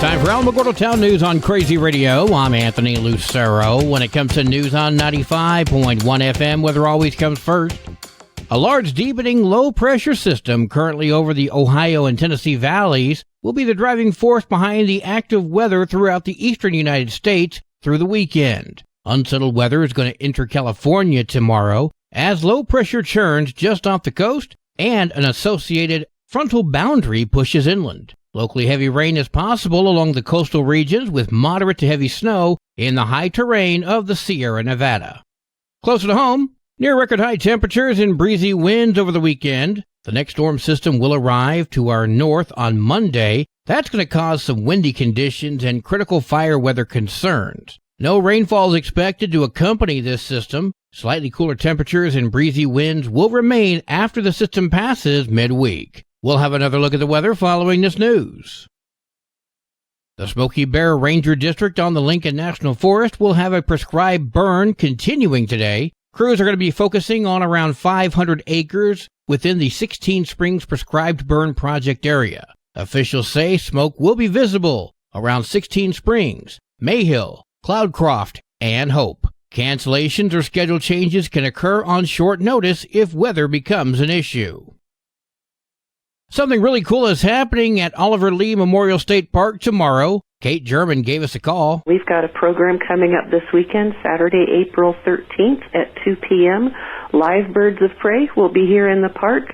Time for Alamogordo Town News on Crazy Radio. I'm Anthony Lucero. When it comes to news on 95.1 FM, weather always comes first. A large deepening low-pressure system currently over the Ohio and Tennessee valleys will be the driving force behind the active weather throughout the eastern United States through the weekend. Unsettled weather is going to enter California tomorrow as low pressure churns just off the coast and an associated frontal boundary pushes inland. Locally heavy rain is possible along the coastal regions with moderate to heavy snow in the high terrain of the Sierra Nevada. Closer to home, near record high temperatures and breezy winds over the weekend. The next storm system will arrive to our north on Monday. That's going to cause some windy conditions and critical fire weather concerns. No rainfall is expected to accompany this system. Slightly cooler temperatures and breezy winds will remain after the system passes midweek. We'll have another look at the weather following this news. The Smoky Bear Ranger District on the Lincoln National Forest will have a prescribed burn continuing today. Crews are going to be focusing on around 500 acres within the 16 Springs prescribed burn project area. Officials say smoke will be visible around 16 Springs, Mayhill, Cloudcroft, and Hope. Cancellations or schedule changes can occur on short notice if weather becomes an issue. Something really cool is happening at Oliver Lee Memorial State Park tomorrow. Kate German gave us a call. We've got a program coming up this weekend, Saturday, April 13th at 2 p.m. Live Birds of Prey will be here in the park.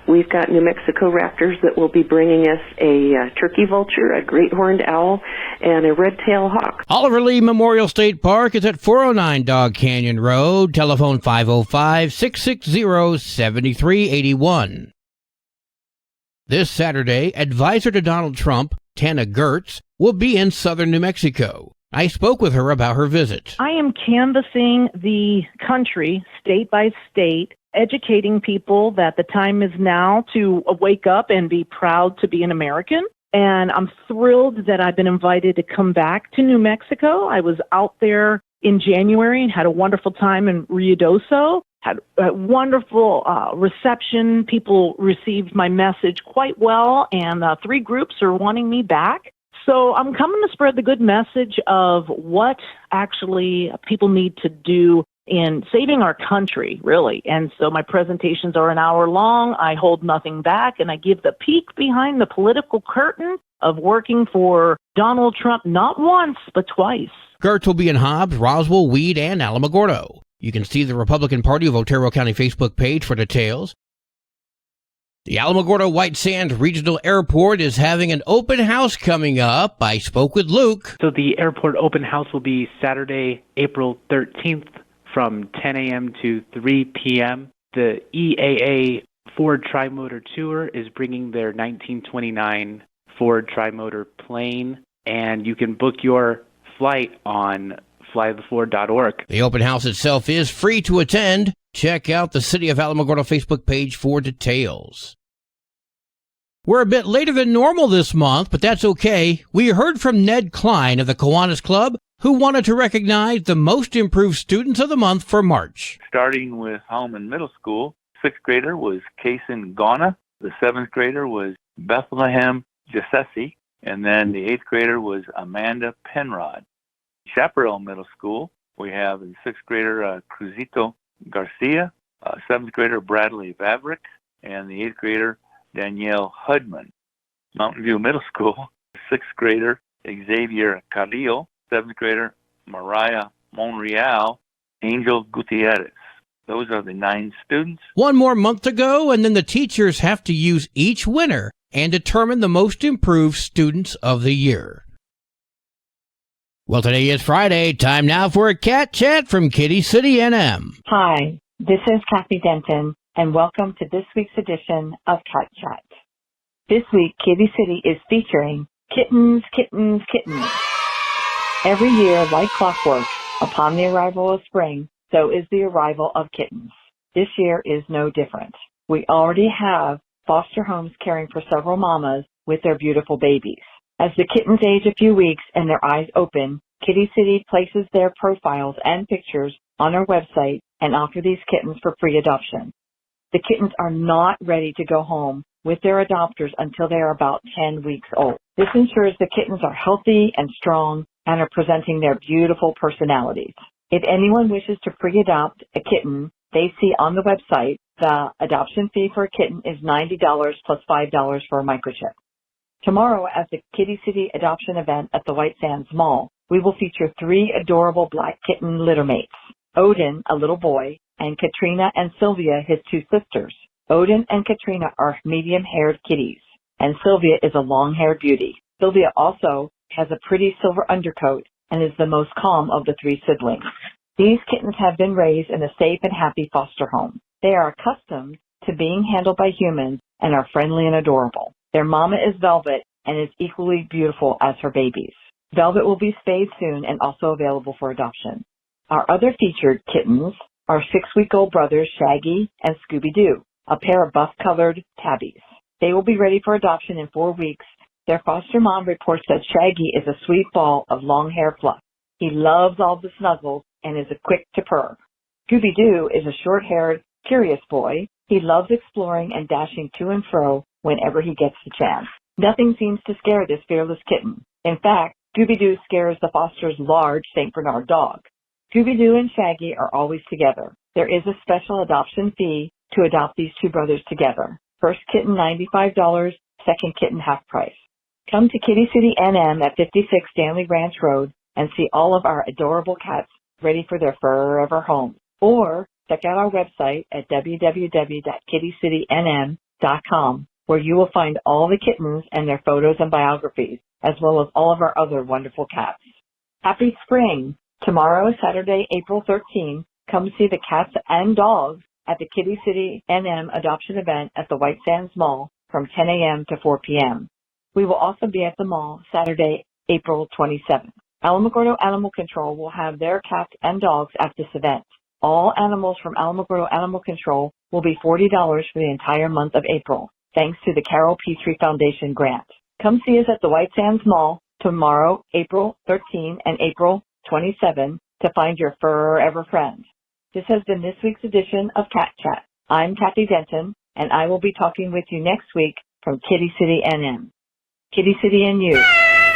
We've got New Mexico raptors that will be bringing us a turkey vulture, a great horned owl, and a red-tailed hawk. Oliver Lee Memorial State Park is at 409 Dog Canyon Road. Telephone 505-660-7381. This Saturday, advisor to Donald Trump, Tana Gertz, will be in southern New Mexico. I spoke with her about her visit. I am canvassing the country, state by state, educating people that the time is now to wake up and be proud to be an American. And I'm thrilled that I've been invited to come back to New Mexico. I was out there in January and had a wonderful time in Ruidoso. Had a wonderful reception. People received my message quite well, and 3 groups are wanting me back. So I'm coming to spread the good message of what actually people need to do in saving our country, really. And so my presentations are an hour long. I hold nothing back, and I give the peek behind the political curtain of working for Donald Trump not once, but twice. Gertz will be in Hobbs, Roswell, Weed, and Alamogordo. You can see the Republican Party of Otero County Facebook page for details. The Alamogordo White Sands Regional Airport is having an open house coming up. I spoke with Luke. So the airport open house will be Saturday, April 13th from 10 a.m. to 3 p.m. The EAA Ford Tri-Motor Tour is bringing their 1929 Ford Tri-Motor plane, and you can book your flight on flytheford.org. The open house itself is free to attend. Check out the City of Alamogordo Facebook page for details. We're a bit later than normal this month, but that's okay. We heard from Ned Klein of the Kiwanis Club, who wanted to recognize the most improved students of the month for March. Starting with Holman Middle School, 6th grader was Kason Gana. The 7th grader was Bethlehem Gisesi. And then the 8th grader was Amanda Penrod. Chaparral Middle School, we have the 6th grader Cruzito Garcia, 7th grader Bradley Vavrick, and the 8th grader Danielle Hudman. Mountain View Middle School, 6th grader Xavier Carrillo, 7th grader Mariah Monreal, Angel Gutierrez. Those are the 9 students. One more month to go, and then the teachers have to use each winner and determine the most improved students of the year. Well, today is Friday. Time now for a cat chat from Kitty City NM. Hi, this is Kathy Denton, and welcome to this week's edition of Cat Chat. This week, Kitty City is featuring Kittens, Kittens, Kittens. Every year, like clockwork, upon the arrival of spring, so is the arrival of kittens. This year is no different. We already have foster homes caring for several mamas with their beautiful babies. As the kittens age a few weeks and their eyes open, Kitty City places their profiles and pictures on our website and offer these kittens for free adoption. The kittens are not ready to go home with their adopters until they are about 10 weeks old. This ensures the kittens are healthy and strong and are presenting their beautiful personalities. If anyone wishes to pre-adopt a kitten, they see on the website the adoption fee for a kitten is $90 plus $5 for a microchip. Tomorrow at the Kitty City adoption event at the White Sands Mall, we will feature 3 adorable black kitten littermates, Odin, a little boy, and Katrina and Sylvia, his 2 sisters. Odin and Katrina are medium-haired kitties, and Sylvia is a long-haired beauty. Sylvia also has a pretty silver undercoat and is the most calm of the 3 siblings. These kittens have been raised in a safe and happy foster home. They are accustomed to being handled by humans and are friendly and adorable. Their mama is Velvet and is equally beautiful as her babies. Velvet will be spayed soon and also available for adoption. Our other featured kittens are 6-week-old brothers Shaggy and Scooby-Doo, a pair of buff-colored tabbies. They will be ready for adoption in 4 weeks. Their foster mom reports that Shaggy is a sweet ball of long hair fluff. He loves all the snuggles and is quick to purr. Scooby-Doo is a short-haired, curious boy. He loves exploring and dashing to and fro whenever he gets the chance. Nothing seems to scare this fearless kitten. In fact, Scooby-Doo scares the foster's large St. Bernard dog. Scooby-Doo and Shaggy are always together. There is a special adoption fee to adopt these 2 brothers together. First kitten $95, second kitten half price. Come to Kitty City NM at 56 Stanley Ranch Road and see all of our adorable cats ready for their forever home. Or check out our website at www.kittycitynm.com, where you will find all the kittens and their photos and biographies, as well as all of our other wonderful cats. Happy spring! Tomorrow, Saturday, April 13, come see the cats and dogs at the Kitty City NM adoption event at the White Sands Mall from 10 a.m. to 4 p.m. We will also be at the mall Saturday, April 27th. Alamogordo Animal Control will have their cats and dogs at this event. All animals from Alamogordo Animal Control will be $40 for the entire month of April, thanks to the Carol Petrie Foundation grant. Come see us at the White Sands Mall tomorrow, April 13 and April 27 to find your forever friend. This has been this week's edition of Cat Chat. I'm Kathy Denton, and I will be talking with you next week from Kitty City NM. Kitty City and you.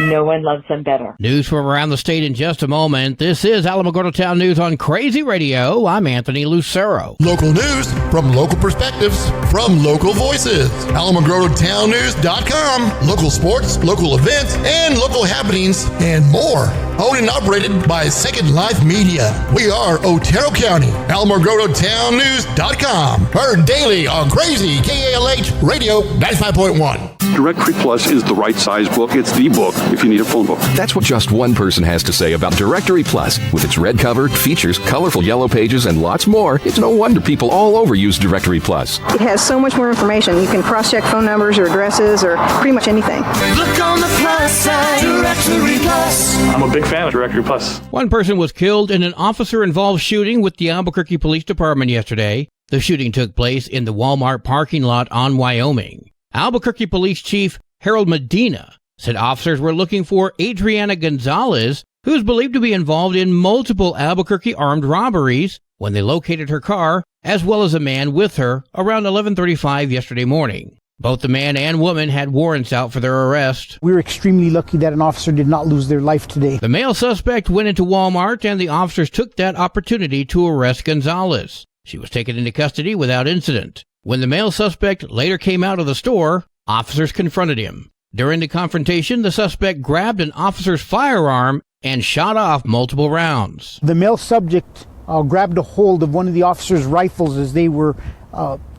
No one loves them better. News from around the state in just a moment. This is Alamogordo Town News on Crazy Radio. I'm Anthony Lucero. Local news from local perspectives from local voices. AlamogordoTownNews.com. Local sports, local events, and local happenings, and more. Owned and operated by Second Life Media. We are Otero County. AlamogordoTownNews.com. Heard daily on Crazy KALH Radio 95.1. Directory Plus is the right size book. It's the book if you need a phone book. That's what just one person has to say about Directory Plus. With its red cover, features, colorful yellow pages, and lots more, it's no wonder people all over use Directory Plus. It has so much more information. You can cross-check phone numbers or addresses or pretty much anything. Look on the plus side, Directory Plus. I'm a big fan of Directory Plus. One person was killed in an officer-involved shooting with the Albuquerque Police Department yesterday. The shooting took place in the Walmart parking lot on Wyoming. Albuquerque Police Chief Harold Medina said officers were looking for Adriana Gonzalez, who's believed to be involved in multiple Albuquerque armed robberies, when they located her car, as well as a man with her, around 11:35 yesterday morning. Both the man and woman had warrants out for their arrest. We're extremely lucky that an officer did not lose their life today. The male suspect went into Walmart, and the officers took that opportunity to arrest Gonzalez. She was taken into custody without incident. When the male suspect later came out of the store, officers confronted him. During the confrontation, the suspect grabbed an officer's firearm and shot off multiple rounds. The male subject grabbed a hold of one of the officer's rifles as they were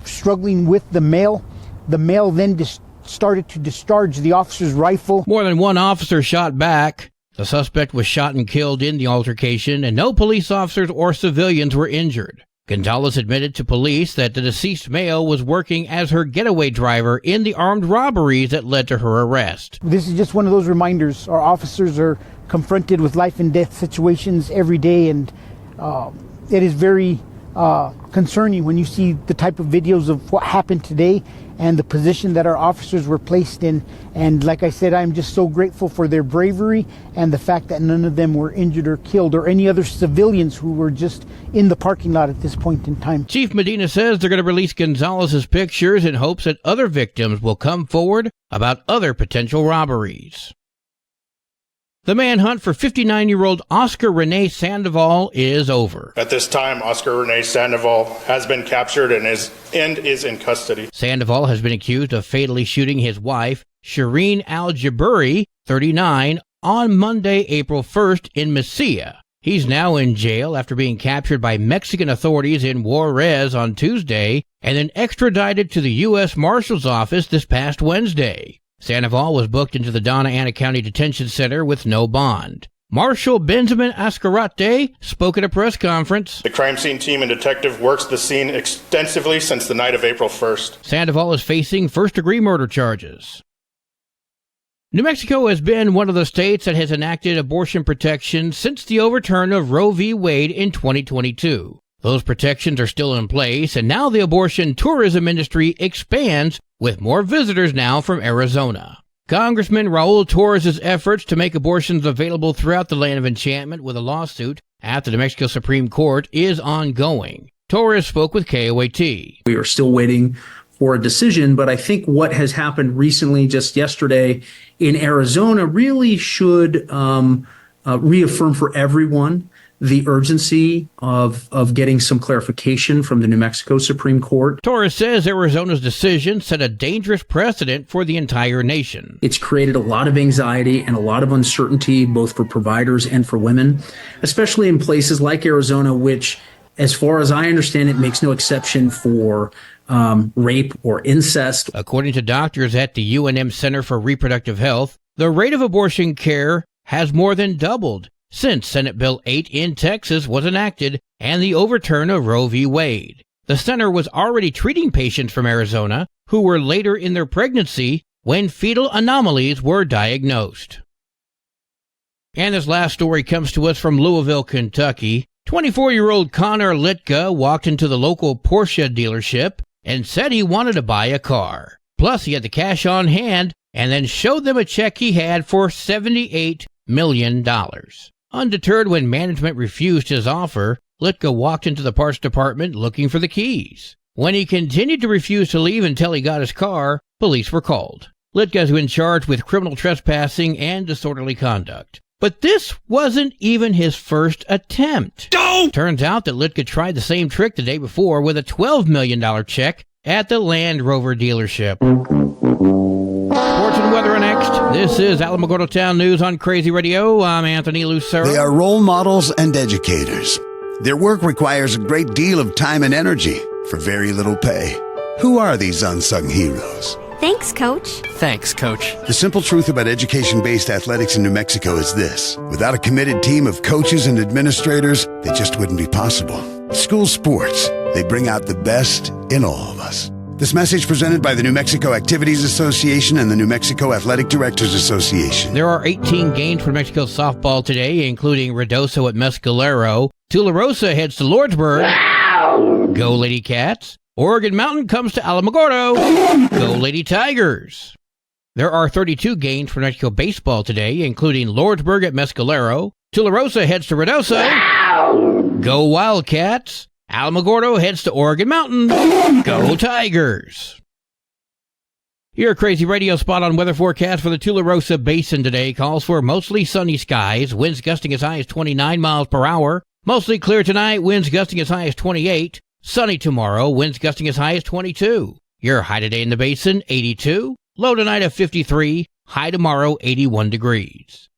struggling with the male. The male then started to discharge the officer's rifle. More than one officer shot back. The suspect was shot and killed in the altercation, and no police officers or civilians were injured. Gonzalez admitted to police that the deceased male was working as her getaway driver in the armed robberies that led to her arrest. This is just one of those reminders. Our officers are confronted with life and death situations every day, and it is very concerning when you see the type of videos of what happened today and the position that our officers were placed in. And like I said, I'm just so grateful for their bravery and the fact that none of them were injured or killed, or any other civilians who were just in the parking lot at this point in time. Chief Medina says they're going to release Gonzalez's pictures in hopes that other victims will come forward about other potential robberies. The manhunt for 59-year-old Oscar Rene Sandoval is over. At this time, Oscar Rene Sandoval has been captured and is in custody. Sandoval has been accused of fatally shooting his wife, Shireen Al-Jaburi, 39, on Monday, April 1st in Mesilla. He's now in jail after being captured by Mexican authorities in Juarez on Tuesday and then extradited to the U.S. Marshal's Office this past Wednesday. Sandoval was booked into the Donna Ana County Detention Center with no bond. Marshal Benjamin Ascarate spoke at a press conference. The crime scene team and detective works the scene extensively since the night of April 1st. Sandoval is facing first-degree murder charges. New Mexico has been one of the states that has enacted abortion protection since the overturn of Roe v. Wade in 2022. Those protections are still in place, and now the abortion tourism industry expands with more visitors now from Arizona. Congressman Raul Torres' efforts to make abortions available throughout the land of enchantment with a lawsuit at the New Mexico Supreme Court is ongoing. Torres spoke with KOAT. We are still waiting for a decision, but I think what has happened recently, just yesterday in Arizona, really should reaffirm for everyone the urgency of getting some clarification from the New Mexico Supreme Court. Torres says Arizona's decision set a dangerous precedent for the entire nation. It's created a lot of anxiety and a lot of uncertainty, both for providers and for women, especially in places like Arizona, which, as far as I understand it, makes no exception for rape or incest. According to doctors at the UNM Center for Reproductive Health, the rate of abortion care has more than doubled since Senate Bill 8 in Texas was enacted and the overturn of Roe v. Wade. The center was already treating patients from Arizona who were later in their pregnancy when fetal anomalies were diagnosed. And this last story comes to us from Louisville, Kentucky. 24-year-old Connor Litka walked into the local Porsche dealership and said he wanted to buy a car. Plus, he had the cash on hand and then showed them a check he had for $78 million. Undeterred when management refused his offer, Litka walked into the parts department looking for the keys. When he continued to refuse to leave until he got his car, police were called. Litka has been charged with criminal trespassing and disorderly conduct. But this wasn't even his first attempt. Turns out that Litka tried the same trick the day before with a $12 million check at the Land Rover dealership. Sports and weather are next. This is Alamogordo Town News on Crazy Radio. I'm Anthony Lucero. They are role models and educators. Their work requires a great deal of time and energy for very little pay. Who are these unsung heroes? Thanks, Coach. Thanks, Coach. The simple truth about education-based athletics in New Mexico is this. Without a committed team of coaches and administrators, they just wouldn't be possible. School sports, they bring out the best in all of us. This message presented by the New Mexico Activities Association and the New Mexico Athletic Directors Association. There are 18 games for Mexico softball today, including Redoso at Mescalero. Tularosa heads to Lordsburg. Wow. Go Lady Cats. Oregon Mountain comes to Alamogordo. Go Lady Tigers. There are 32 games for Mexico baseball today, including Lordsburg at Mescalero. Tularosa heads to Redoso. Wow. Go Wildcats. Alamogordo heads to Oregon Mountain. Go Tigers. Your Crazy Radio spot on weather forecast for the Tularosa Basin today calls for mostly sunny skies, winds gusting as high as 29 miles per hour. Mostly clear tonight, winds gusting as high as 28. Sunny tomorrow, winds gusting as high as 22. Your high today in the basin, 82. Low tonight of 53. High tomorrow, 81 degrees.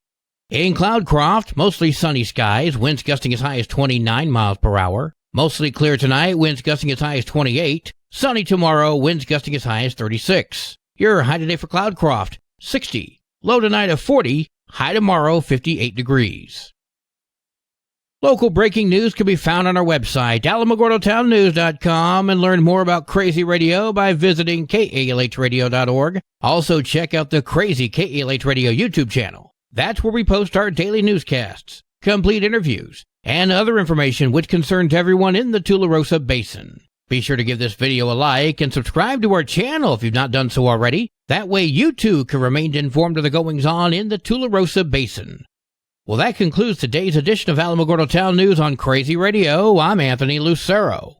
In Cloudcroft, mostly sunny skies, winds gusting as high as 29 miles per hour. Mostly clear tonight, winds gusting as high as 28. Sunny tomorrow, winds gusting as high as 36. Your high today for Cloudcroft, 60. Low tonight of 40. High tomorrow, 58 degrees. Local breaking news can be found on our website, alamogordotownnews.com, and learn more about Crazy Radio by visiting kalhradio.org. Also, check out the Crazy KALH Radio YouTube channel. That's where we post our daily newscasts, complete interviews, and other information which concerns everyone in the Tularosa Basin. Be sure to give this video a like and subscribe to our channel if you've not done so already. That way you too can remain informed of the goings-on in the Tularosa Basin. Well, that concludes today's edition of Alamogordo Town News on Crazy Radio. I'm Anthony Lucero.